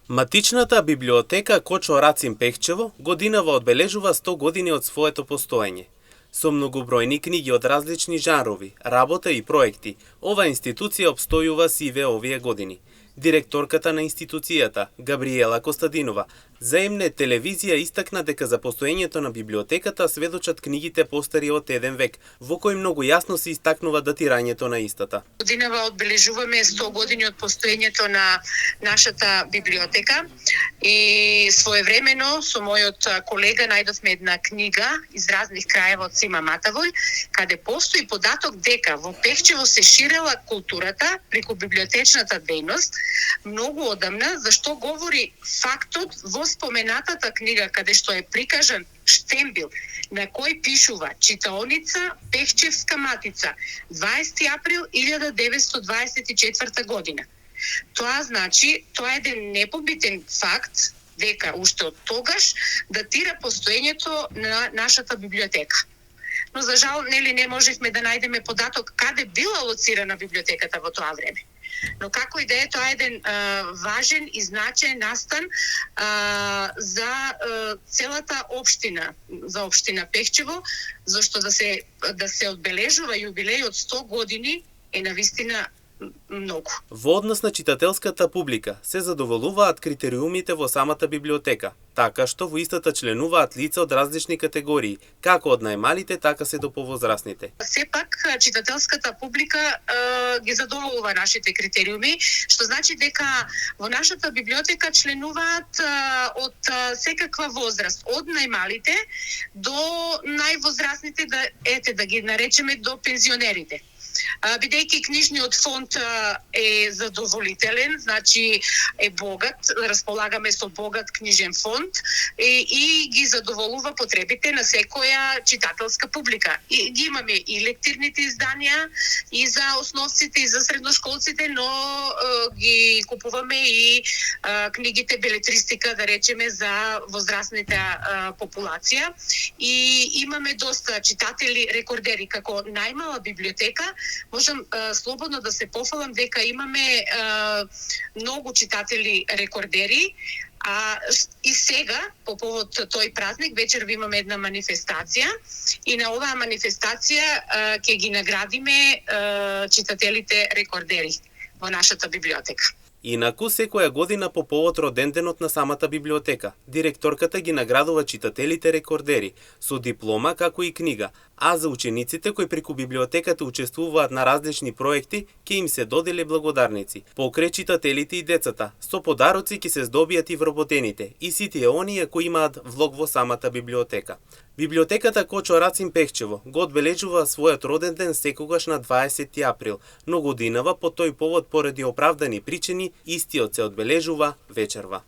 Матичната библиотека Кочо Рацин Пехчево годинава одбележува 100 години од своето постоење. Со многобројни книги од различни жанрови, работа и проекти, ова институција обстојува сиве овие години. Директорката на институцијата, Габриела Костадинова, за МН телевизија истакна дека за постоењето на библиотеката сведочат книгите постари од 1 век, во кои многу јасно се истакнува датирањето на истата. Годинава одбележуваме 100 години од постоењето на нашата библиотека и своевремено со мојот колега најдовме една книга из разних краева од Сима Матавој, каде постои податок дека во Пехчево се ширела културата преку библиотечната дејност многу одамна, зашто говори фактот во споменатата книга каде што е прикажан штембил на кој пишува читаоница Пехчевска матица 20 април 1924 година. Тоа значи, тоа е еден непобитен факт дека уште од тогаш датира постоењето на нашата библиотека. Но за жал не можевме да најдеме податок каде била лоцирана библиотеката во тоа време. Но како и да е, тоа е еден важен и значаен настан за целата општина, за општина Пехчево, зашто да се одбележува јубилеј од 100 години е навистина многу. Во однос на читателската публика се задоволуваат критериумите во самата библиотека, така што во истата членуваат лица од различни категории, како од најмалите, така се до повозрасните. Сепак читателската публика ги задоволува нашите критериуми, што значи дека во нашата библиотека членуваат од секаква возраст, од најмалите до највозрастните, да ги наречеме до пензионерите. Бидејќи книжниот фонд е задоволителен, значи е богат, располагаме со богат книжен фонд и ги задоволува потребите на секоја читателска публика. И ги имаме и лектирните изданија и за основците и за средношколците, но ги купуваме и книгите белетристика, да речеме, за возрастната популација. И имаме доста читатели рекордери како најмала библиотека. Можам слободно да се пофалам дека имаме многу читатели рекордери, и сега, по повод тој празник, вечер имаме една манифестација и на оваа манифестација ќе ги наградиме читателите рекордери во нашата библиотека. Инаку, секоја година по повод роденденот на самата библиотека, директорката ги наградува читателите рекордери со диплома како и книга, а за учениците кои преку библиотеката учествуваат на различни проекти, ќе им се додели благодарници. Покрај читателите и децата, со подароци ќе се здобијат и вработените и сите оние кои имаат влог во самата библиотека. Библиотеката Кочо Рацин Пехчево го одбележува својот роден ден секогаш на 20 април, но годинава по тој повод поради оправдани причини истиот се одбележува вечерва.